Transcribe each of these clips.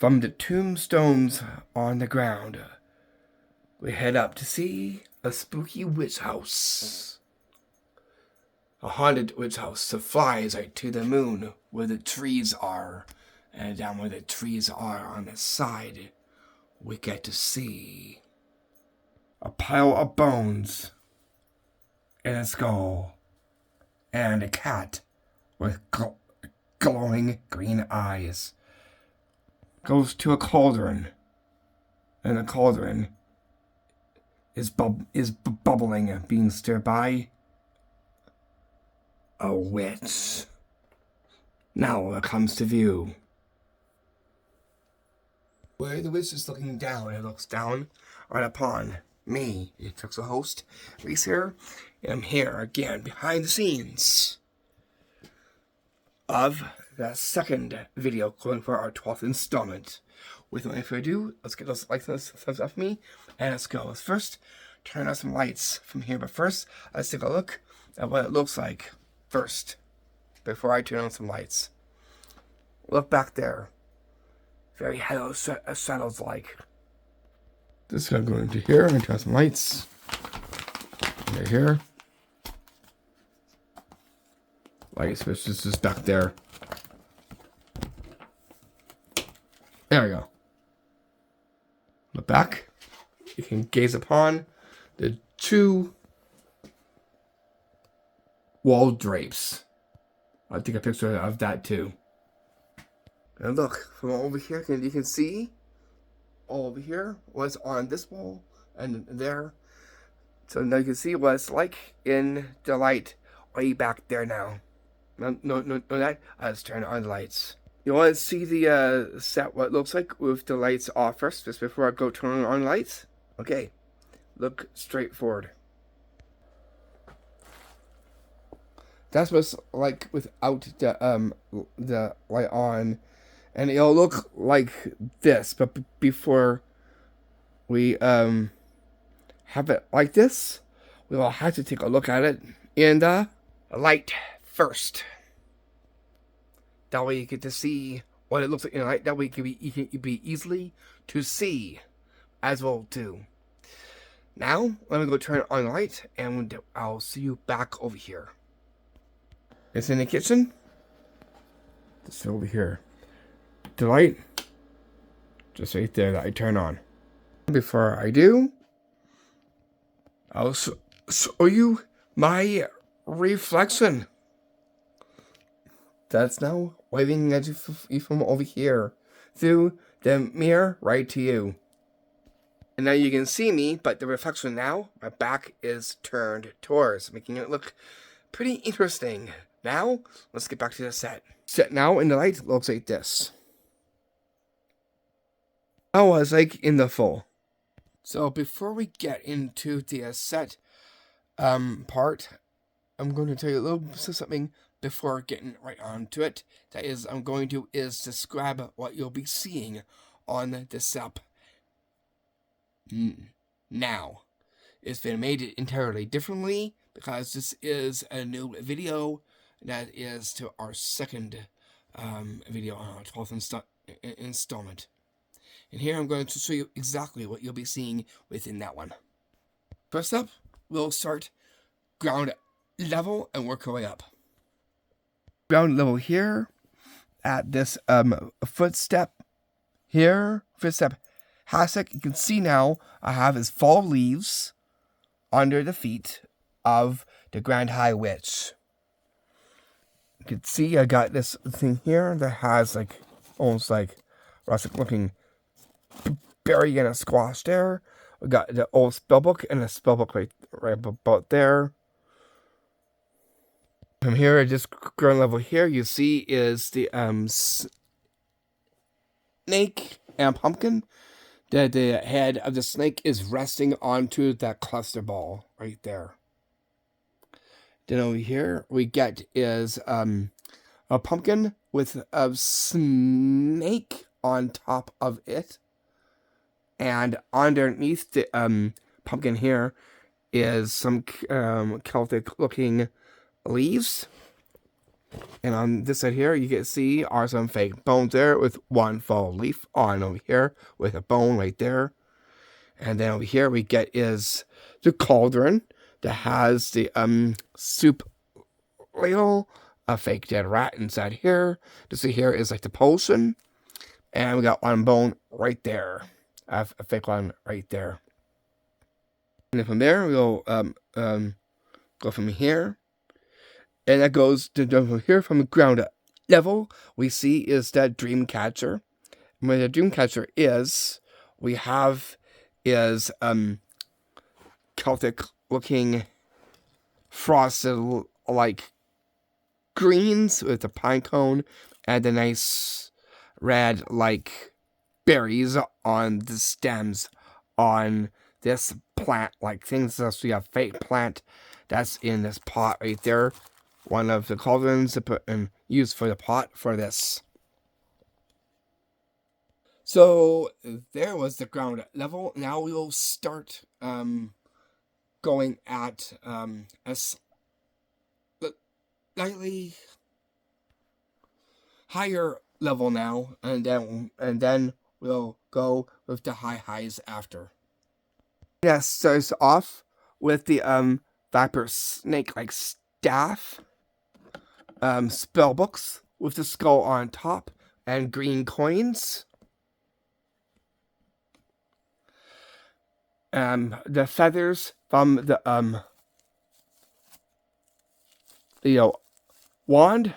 From the tombstones on the ground, we head up to see a spooky witch house. A haunted witch house that flies right to the moon where the trees are. And down where the trees are on the side, we get to see a pile of bones and a skull and a cat with glowing green eyes. Goes to a cauldron, and the cauldron is bubbling, being stirred by a witch. Now it comes to view. Where the witch is looking down, it looks down right upon me. It took the host, Reese here, and I'm here again behind the scenes of the second video going for our 12th installment. Without any further ado, let's get those likes and thumbs up for me, and let's go. Let's first turn on some lights from here, but first, let's take a look at what it looks like first, before I turn on some lights. Look back there. Very hello shadows like. This is gonna go into here and turn on some lights. Right here. Light switch is just back there. There we go. Look back. You can gaze upon the two wall drapes. I'll take a picture of that too. And look, from over here, you can see all over here what's on this wall and there. So now you can see what it's like in the light way back there now. No, that. Let's turn on the lights. You want to see the set, what it looks like with the lights off first, just before I go turn on lights? Okay, look straight forward. That's what it's like without the light on, and it'll look like this. But before we have it like this, we will have to take a look at it in the light first. That way you get to see what it looks like in the light. That way it can be easily to see as well too. Now let me go turn on the light, and I'll see you back over here. It's in the kitchen. It's over here. The light, just right there that I turn on. Before I do, I'll show you my reflection. That's now waving at you from over here through the mirror right to you. And now you can see me, but the reflection now, my back is turned towards, making it look pretty interesting. Now, let's get back to the set. Set now in the light looks like this. How was like in the full. So before we get into the set part, I'm going to tell you a little something before getting right on to it. That is, I'm going to describe what you'll be seeing on the set. Now, it's been made entirely differently because this is a new video that is to our second video on our 12th installment. And here I'm going to show you exactly what you'll be seeing within that one. First up, we'll start ground level and work our way up. Ground level here at this footstep hassock. You can see now I have his fall leaves under the feet of the Grand High Witch. You can see I got this thing here that has like almost like rustic looking berry and a squash there. We got the old spellbook and a spellbook right about there. From here, at this ground level here, you see is the snake and pumpkin. The head of the snake is resting onto that cluster ball right there. Then over here, we get is a pumpkin with a snake on top of it. And underneath the pumpkin here is some Celtic-looking leaves. And on this side here, you can see are some fake bones there with one full leaf on over here with a bone right there. And then over here we get is the cauldron that has the soup ladle, a fake dead rat inside here. This here is like the potion. And we got one bone right there. I have a fake one right there. And then from there we'll go from here. And that goes to from here from the ground level. We see is that dream catcher. And where the dream catcher is, we have is Celtic looking frosted like greens with a pine cone and the nice red like berries on the stems on this plant like things. So we have fake plant that's in this pot right there. One of the cauldrons to put and use for the pot for this. So there was the ground level. Now we will start going at a slightly higher level now, and then we'll go with the highs after. Yes, starts off with the viper snake like staff, spell books with the skull on top and green coins. The feathers from the wand.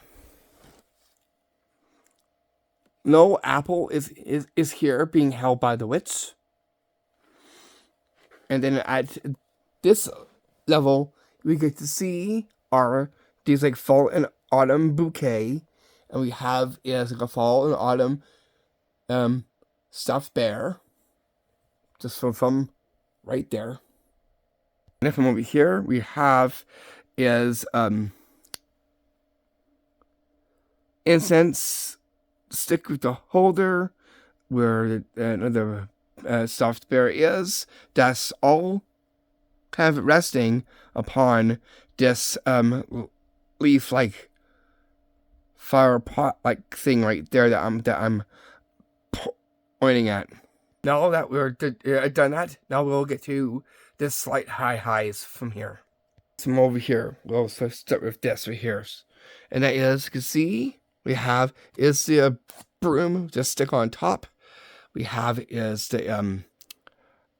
No apple is here being held by the witch. And then at this level, we get to see these like fall and autumn bouquet, and we have is like a fall and autumn stuffed bear, just from right there. And then from over here, we have is incense stick with the holder where another stuffed bear is. That's all kind of resting upon this leaf like fire pot like thing right there that I'm pointing at. Now that we're done that, now we'll get to the slight highs from here. From over here, we'll start with this right here, and that is, you can see we have is the broom just stick on top. We have is the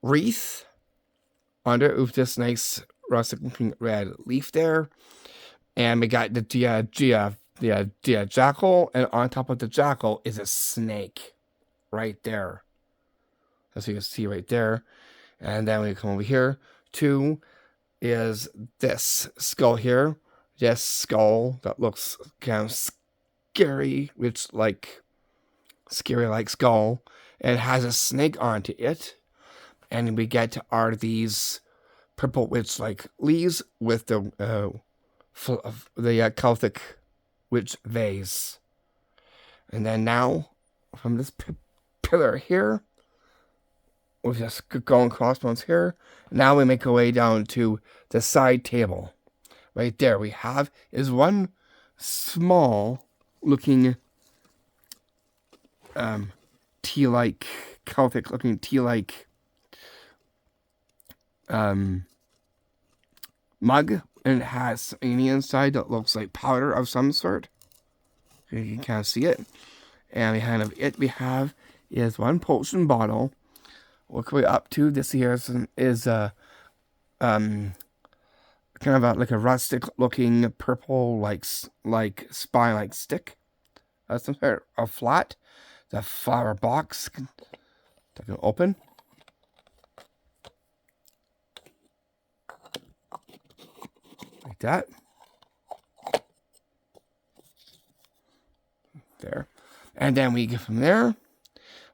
wreath under with this nice rustic looking red leaf there, and we got the jackal, and on top of the jackal is a snake right there, as you can see right there. And then we come over here to is this skull here, this skull that looks kind of scary, which like scary like skull, and has a snake onto it. And we get are these purple witch like leaves with the Celtic witch vase. And then now from this pillar here, we're just going crossbones here. Now we make our way down to the side table. Right there we have is one small looking tea-like, Celtic looking tea-like mug, and it has something on the inside that looks like powder of some sort. You can kind of see it. And behind of it we have is one potion bottle. Working up to this here is a kind of like a rustic looking purple like spine like stick. Some sort of flat. The flower box that can open. Like that. There. And then we get from there.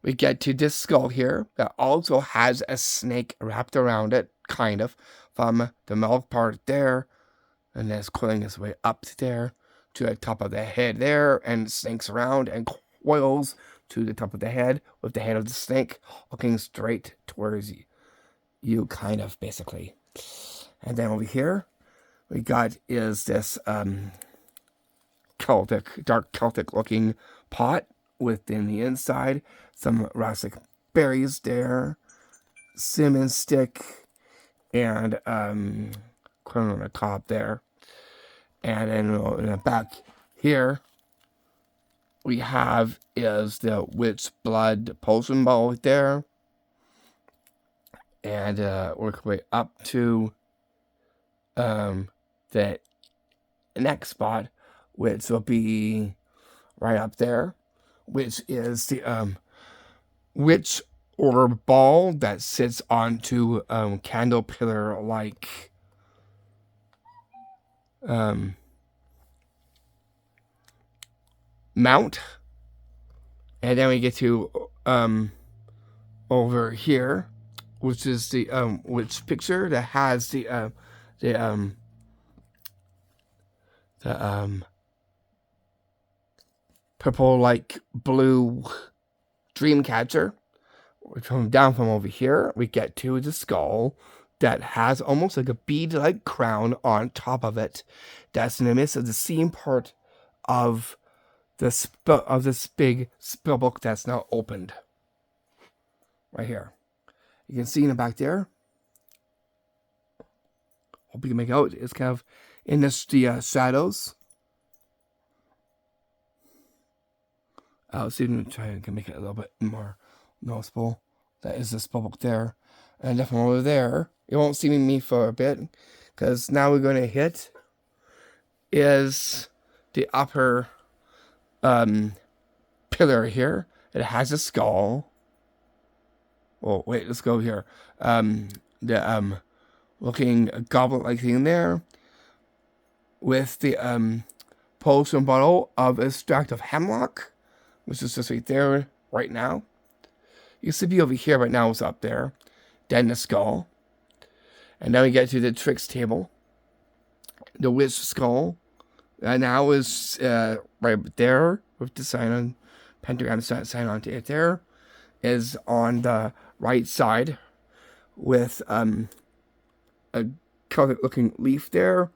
We get to this skull here that also has a snake wrapped around it, kind of, from the mouth part there, and then it's coiling its way up there to the top of the head there, and snakes around and coils to the top of the head with the head of the snake looking straight towards you, kind of, basically. And then over here, we got is this dark Celtic looking pot within the inside. Some rustic berries there, cinnamon stick, and corn on the top there. And then in the back here, we have is the witch blood potion ball right there. And work our way up to the next spot, which will be right up there, which is the witch orb ball that sits onto candle pillar like mount. And then we get to over here, which is the witch picture that has the purple like blue dream catcher. We come down from over here, we get to the skull that has almost like a bead-like crown on top of it. That's in the midst of the seam part of this big spellbook that's now opened. Right here. You can see in the back there. Hope you can make it out. It's kind of in the shadows. I'll see if we can try and make it a little bit more noticeable. That is the spellbook there. And then from over there, you won't see me for a bit, because now we're going to hit is the upper pillar here. It has a skull. Oh, wait, let's go here. The looking goblet-like thing there with the potion bottle of extract of hemlock, which is just right there right now. Used to be over here, but now it's up there. Then the skull. And then we get to the tricks table. The witch skull. Now is right there with the sign on, pentagram sign on it there. Is on the right side with a Celtic looking leaf there.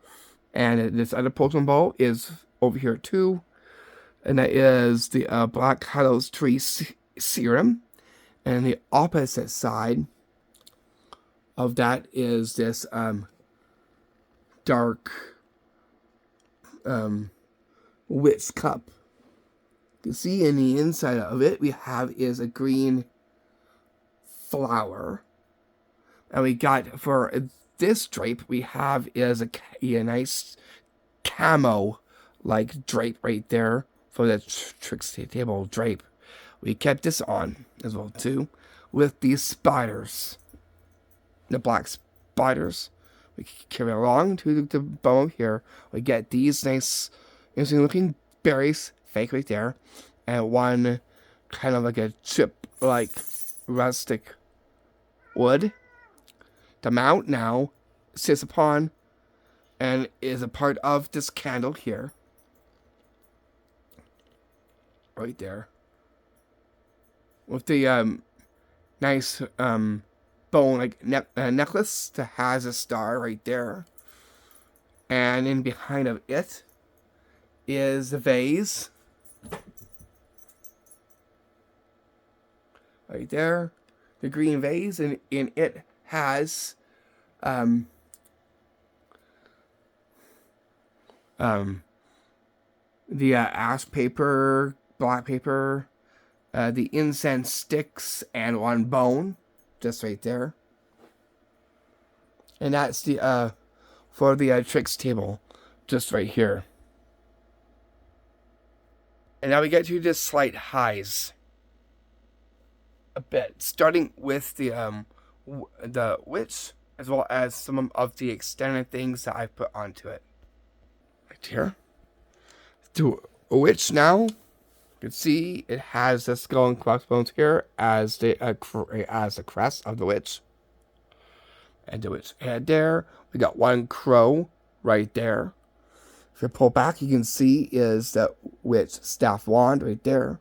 And this other potion ball is over here too. And that is the Black Hallows Tree Serum. And the opposite side of that is this dark witch cup. You can see in the inside of it, we have is a green flower. And we got, for this drape, we have is a nice camo-like drape right there for the tricks table drape. We kept this on as well too, with these spiders, the black spiders. We carry along to the bottom here. We get these nice, interesting looking berries, fake right there, and one kind of like a chip-like rustic wood. The mount now sits upon and is a part of this candle here, right there. With the nice bone like necklace that has a star right there, and in behind of it is the vase right there, the green vase, and in it has the ash paper, black paper, the incense sticks, and one bone, just right there. And that's the for the tricks table, just right here. And now we get to the slight highs a bit, starting with the witch, as well as some of the extended things that I put onto it. Right here. To a witch now. You can see it has the skull and crossbones here as the crest of the witch. And the witch head there. We got one crow right there. If you pull back, you can see is that witch staff wand right there.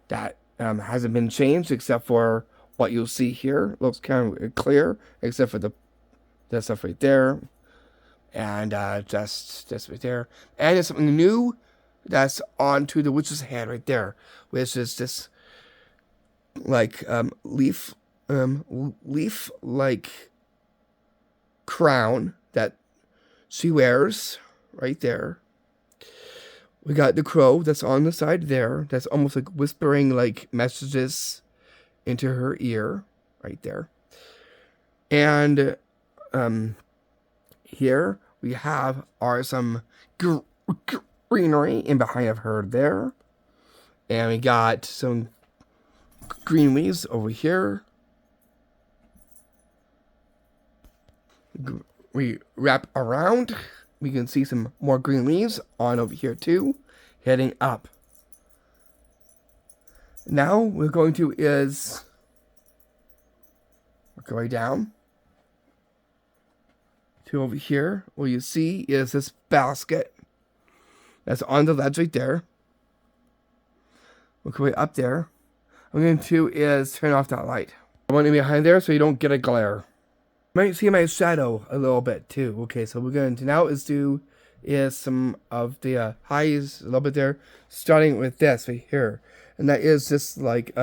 That hasn't been changed except for what you'll see here. Looks kind of clear except for the stuff right there. And just right there. And there's something new that's onto the witch's hand right there, which is this like leaf like crown that she wears right there. We got the crow that's on the side there, that's almost like whispering like messages into her ear right there. And here we have some greenery in behind of her there. And we got some green leaves over here. We wrap around. We can see some more green leaves on over here too, heading up. Now we're going to work our way down to over here. What you see is this basket that's on the ledge right there. Work our way up there. What I'm going to do is turn off that light. I want it behind there so you don't get a glare. You might see my shadow a little bit too. Okay, so we're going to now do some of the highs a little bit there, starting with this right here, and that is this like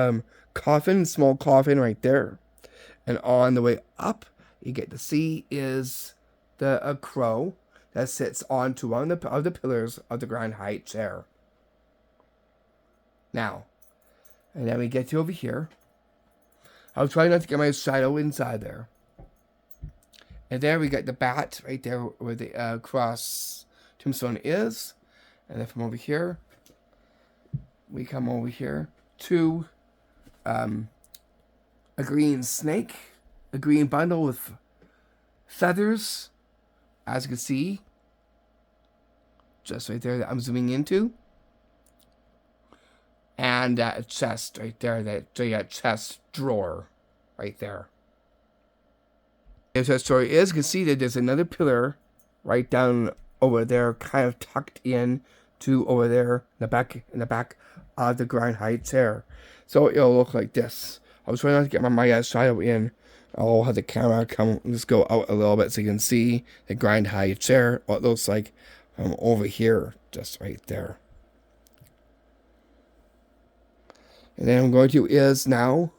coffin, small coffin right there. And on the way up, you get to see is the crow that sits onto one of the pillars of the grand height chair. Now, and then we get to over here. I'll try not to get my shadow inside there. And there we got the bat right there where the cross tombstone is. And then from over here, we come over here to a green snake, a green bundle with feathers, as you can see, just right there that I'm zooming into. And that chest right there, that chest drawer right there. As that story is, you can see that there's another pillar right down over there, kind of tucked in to over there in the back of the grand height chair. So it'll look like this. I was trying not to get my shadow in. I'll have the camera just go out a little bit so you can see the grand height chair, what it looks like from over here, just right there. And then I'm going to now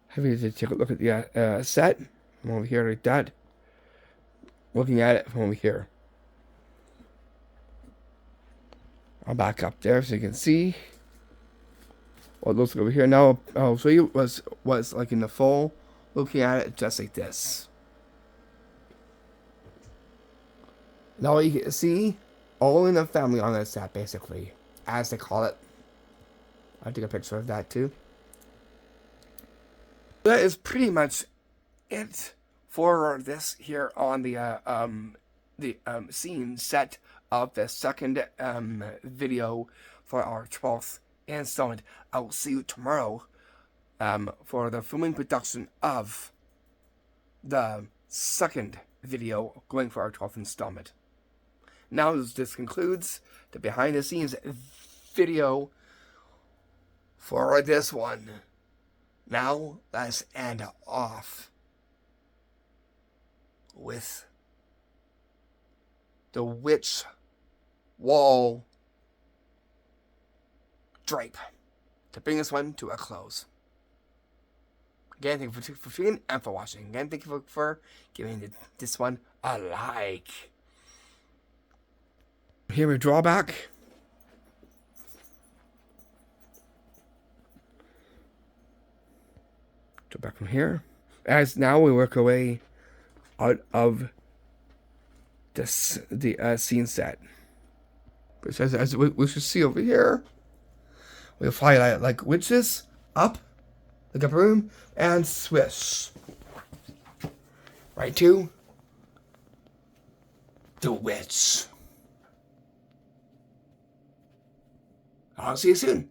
have you to take a look at the set from over here like that. Looking at it from over here. I'll back up there so you can see what it looks like over here. Now I'll show you what's like in the full. Looking at it just like this. Now you can see all in the family on that set basically, as they call it. I'll take a picture of that too. That is pretty much it for this here on the scene set of the second video for our 12th installment. I will see you tomorrow for the filming production of the second video going for our 12th installment. Now this concludes the behind the scenes video for this one. Now let's end off with the witch wall drape to bring this one to a close. Again, thank you for tuning in and for watching. Again, thank you for giving this one a like. Here we draw back. Draw back from here. As now we work our way out of the scene set. Which as we should see over here, we'll fly like witches up like a broom and swish right to the witch. I'll see you soon.